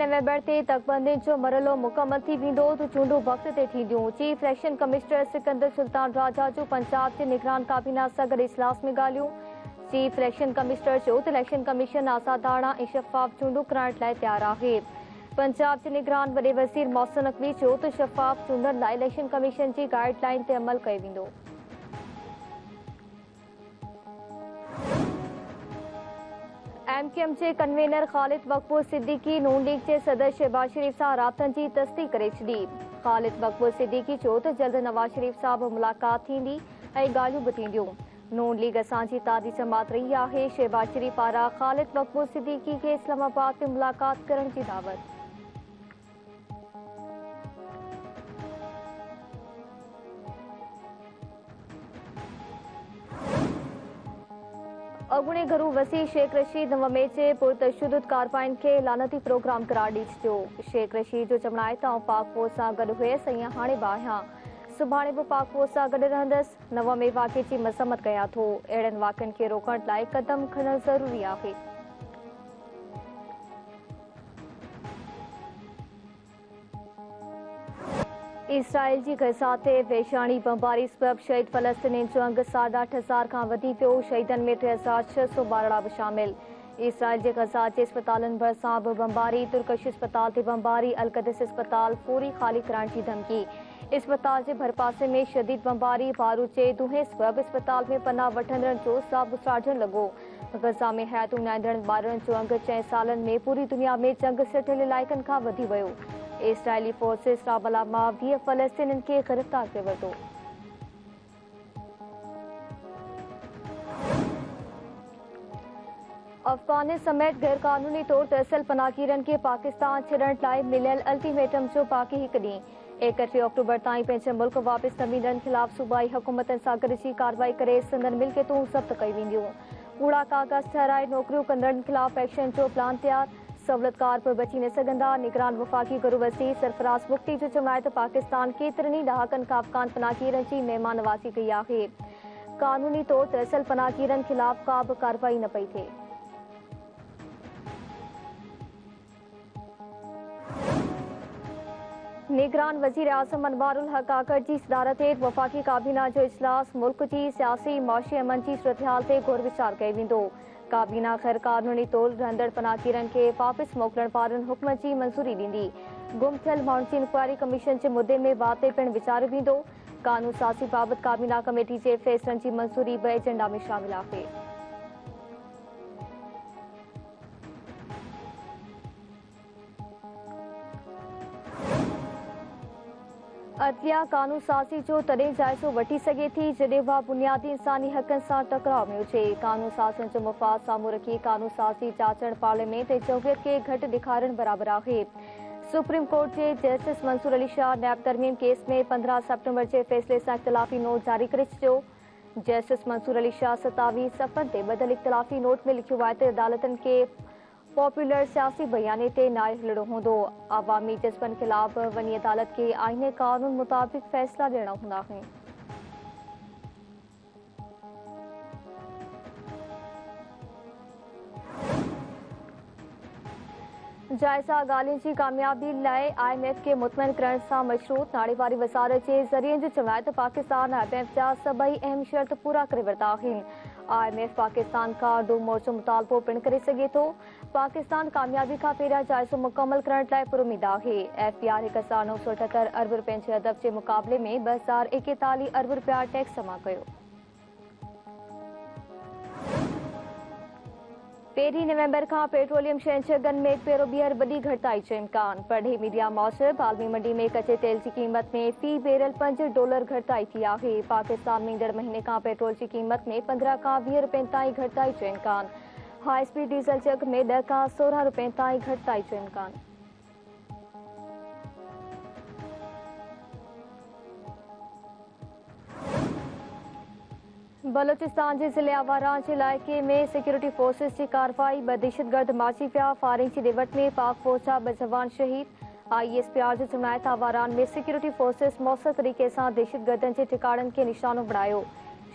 नवंबर ते तकबंदी जो मरहलो मुकम्मल थी वेंदो तो चूंडूं वक्त ते थींदियूं। Chief election commissioner Sikandar Sultan Raja जो पंजाब जे निगरान काबीना सां गॾु इजलास में ॻाल्हियूं। चीफ इलेक्शन कमिश्नर चयो त इलेक्शन कमीशन आज़ादाणा ऐं शफ़ाफ़ चूंडूं कराइण लाइ तयारु आहे। पंजाब जे निगरान वॾे वज़ीर मोहसिन नक़वी चयो त शफ़ाफ़ चूंडनि लाइ इलेक्शन कमीशन जी गाइडलाइन ते अमल कयो वेंदो। MQM जे कन्वीनर ख़ालिद मक़बूल सिद्दीकी नून लीग जे सदर शहबाज शरीफ़ सां राब्तनि जी तस्दीक़ करे छॾी। ख़ालिद मक़बूल सिद्दीकी चयो त जल्द नवाज़ शरीफ़ सां बि मुलाक़ात थींदी ऐं ॻाल्हियूं बि थींदियूं। नून लीग असांजी ताज़ी जमात रही आहे। शहबाज शरीफ़ पारां ख़ालिद मक़बूल सिद्दीकी खे इस्लामाबाद में मुलाक़ात करण जी दावत। अॻूणे घरू वसी शेख रशीद नव में जे पुरतशुदत कारवाइन खे लानती प्रोग्राम करार ॾेई छॾियो। शेख रशीद जो चवणु आहे त आउं पाक फौज सां गॾु हुयसि ऐं हाणे बि आहियां। सुभाणे बि पाक फौज सां गॾु रहंदसि। नव में वाक़े जी मज़म्मत कयां थो। अहिड़नि वाक़िअनि खे रोकण लाइ क़दम खणणु ज़रूरी आहे। इसराइल जी गज़ा ते वेशाणी बमबारी सबबि शहीद फ़लस्तीनी जो अंग 8,500 खां वधी वियो। शहीदनि में 3,600 ॿारड़ा बि शामिल। इसराइल जे गज़ा जे अस्पतालनि भरिसां बि बमबारी। तुर्कश अस्पताल ते बमबारी। अलक़दस अस्पताल फौरी ख़ाली कराइण जी धमकी। अस्पताल जे भरपासे में शदीद बमबारी। बारूद जे दुहे सबबि अस्पताल में पनाह वठंदड़नि जो साहु साड़जणु लॻो। गज़ा में हयात विञाईंदड़ ॿारनि जो अंग 6 सालनि में पूरी दुनिया में जंग सटियल इलाइक़नि खां वधी वियो। इसराइली फोर्सिस रामल्ला मां 20 फ़लस्तीनियुनि खे गिरफ़्तार करे वरितो। अफ़गान समेत गैर क़ानूनी तौर ते असल पनाहगीरनि खे पाकिस्तान छॾण लाइ मिलियल अल्टीमेटम जो बाक़ी हिकु ॾींहुं। 31 अक्टूबर ताईं पंहिंजे मुल्क वापसि न वेंदड़नि ख़िलाफ़ सूबाई हुकूमतनि सां गॾिजी कार्रवाई करे संदन मिल्कियतूं ज़ब्त कयूं वेंदियूं। कूड़ा कागज़ ठाराए नौकरियूं कंदड़नि ख़िलाफ़ एक्शन जो प्लान तयारु। सहूलियतकार बि बची न सघंदा। निगरान वफ़ाक़ी गुरू वज़ीर सरफराज़ मुफ्ती जो चवणु आहे त पाकिस्तान केतिरनि ई ॾहाकनि खां अफ़गान पनाहगीरनि जी महिमान नवाज़ी कई आहे। क़ानूनी तौर ते असल पनाहगीरनि ख़िलाफ़ का बि कार्रवाई न पई थिए। निगरान वज़ीर आज़म अनवारुल हक़ काकड़ जी सदारत हेठि वफ़ाक़ी काबीना जो इजलास। मुल्क जी सियासी माशी अमन जी सूरतहाल ते गौर वीचार कयो वेंदो। काबीना ग़ैर क़ानूनी तौर रहंदड़ पनाहगीरनि खे वापसि मोकिलण वारनि हुक्म जी मंज़ूरी ॾींदी। गुम थियल माण्हुनि जी इंक्वायरी कमीशन जे मुदे में वाद ते पिणु वीचारियो वेंदो। क़ानून साज़ी बाबति काबीना कमेटी जे फ़ैसिलनि जी मंज़ूरी बि एजेंडा में शामिल आहे। अदलिया कानून साज़ी जो तॾहिं जाइज़ो वठी सघे थी जॾहिं उहा बुनियादी इंसानी हक़नि सां टकराव में हुजे। कानून साज़नि जो मुफ़ाद साम्हूं रखी कानून साज़ी जाचण पार्लियामेंट ऐं जमहूरियत खे घटि ॾेखारण बराबरि आहे। सुप्रीम कोर्ट जे जस्टिस मंसूर अली शाह नैब तरमीम केस में 15 सेप्टेम्बर जे फ़ैसिले सां इख़्तिलाफ़ी नोट जारी करे छॾियो। जस्टिस मंसूर अली शाह 27 सफ़नि ते ॿधल इख़्तिलाफ़ी नोट में लिखियो आहे त अदालतनि खे पॉपुलर सियासी बयाने ते नाहे हलणो हूंदो। अवामी जज़्बनि ख़िलाफ़ वञी अदालत खे आईने क़ानून मुताबिक़ फ़ैसिला ॾियणा हूंदा आहिनि। जाइज़ा ॻाल्हियुनि जी कामयाबी लाइ IMF खे मुतमइन करण सां मशरूत नाणे वारी वज़ारत जे ज़रिए जो चवणु आहे त पाकिस्तान IMF जा सभई अहम शर्त पूरा करे वरिता आहिनि। IMF पाकिस्तान खां डू मोर्चो मुतालबो पिणु करे सघे थो। पाकिस्तान कामयाबी खां पहिरियां जाइज़ो मुकमल करण लाइ पुरुमीद आहे। FBR 1978 अरब रुपयनि जे हदफ़ जे मुक़ाबले में 2041 अरब रुपया टैक्स जमा कयो। 1 नवंबर खां पेट्रोलियम शहंशहगन में पहिरों ॿीहर वॾी घटिताई जो इम्कान। पढ़े मीडिया मूजिबि आलमी मंडी में कचे तेल जी क़ीमत में फ़ी बैरल $5 घटिताई थी आहे। पाकिस्तान में ईंदड़ महीने खां पेट्रोल जी क़ीमत में 15 खां 20 रुपयनि ताईं घटिताई जो इम्कान। हाई स्पीड डीज़ल जे अघ में 10 खां 16 रुपयनि ताईं घटिताई जो इम्कान। बलोचिस्तान जे ज़िले आवारां जे इलाइक़े में सिक्योरिटी फोर्सिस जी कार्रवाई। 2 दहशतगर्द माची विया। फायरिंग जी ॾिवट में पाक फौज जा 2 जवान शहीद। ISPR जो चवणु आहे त आवारान में सिक्योरिटी फोर्सिस मौसर तरीक़े सां दहशतगर्दनि जे ठिकाणनि खे निशानो बणायो।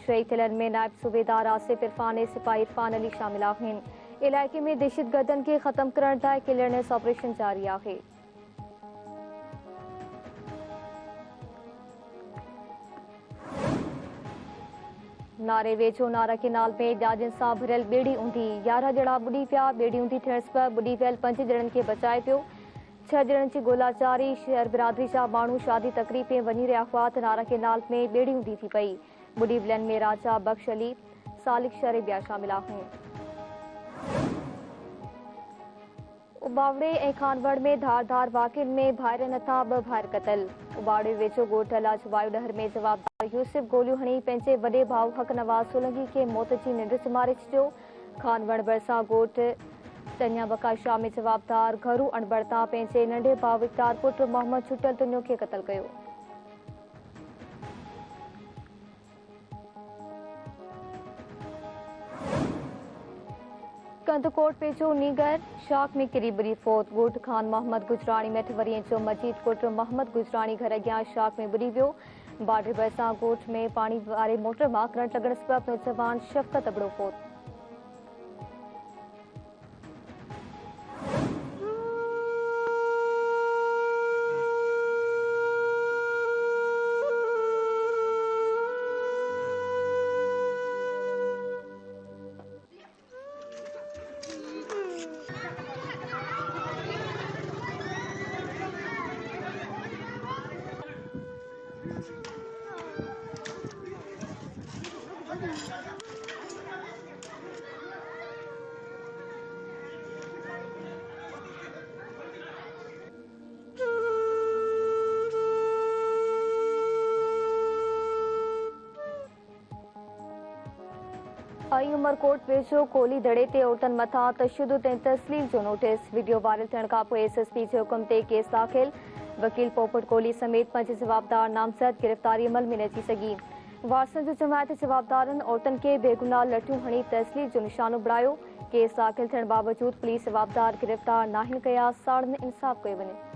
शहीद थियलनि में नायब सूबेदार आसिफ इरफान ऐं सिपाही इरफान अली शामिल आहिनि। इलाइक़े में दहशतगर्दनि खे ख़त्म करण लाइ क्लियरनेस ऑपरेशन जारी आहे। नारे वेझो नारा केनाल में ॾाजनि सां भरियल ॿेड़ी ऊंधी 11 ॼणा ॿुॾी विया। ॿेड़ी ऊंधी थियण सबबि ॿुॾी वियल 5 ॼणनि खे बचाए पियो। 6 ॼणनि जी ॻोल्हा जारी। शहर बिरादरी जा माण्हू शादी तकरीब में वञी रहिया हुआ त नारा केनाल में ॿेड़ी ऊंधी थी पई। ॿुॾी वियलनि में राजा बख्श अली, सालिक शरे ॿिया शामिल आहिनि। उबावड़े ऐं खानवड़ में धारदार वाक़िअनि में भाइरनि हथां 2 भाइर क़तल। उबावड़े वेझो ॻोठ लाजवायु डहर में जवाबदार यूसुफ गोलियूं हणी पंहिंजे वॾे भाउ हक नवाज़ सोलंकी खे मौत जी निंड सुम्हारे छॾियो। खानवड़ भरिसां ॻोठ तन्या बकाशा में जवाबदार घरू अणबड़ तां पंहिंजे नंढे भाउ विक्तार पुट मोहम्मद छुटल दुनियो खे क़तल कयो। कंदकोट वेझो नीगर शाख में किरी बुरी फौत। ॻोठ खान मोहम्मद गुजराणी में 8 वरियं जो मजीद पुट मोहम्मद गुजराणी घर अॻियां शाख में बुॾी वियो। बार्डर भरिसां ॻोठ में पाणी वारे मोटर मां करंट लॻण सबबि नौजवान शफ़क़त अबड़ो फौत। आई उमरकोट वेझो कोली दड़े ते औरतनि मथां तशद्दुद ऐं तस्लील जो नोटिस। वीडियो वायरल थियण खां पोइ SSP जे हुकुम ते केस दाख़िल। वकील पोपट कोहली समेत 5 जवाबदार नामज़द गिरफ़्तारी अमल में न अची सघी। वारसनि जो जमायत जवाबदारनि औरतनि खे बेगुनाह लठियूं हणी तस्लील जो निशानो बणायो। केस दाख़िल थियण बावजूदि पुलिस जवाबदार गिरफ़्तार नाहिनि कया। साड़नि इंसाफ़ कयो वञे।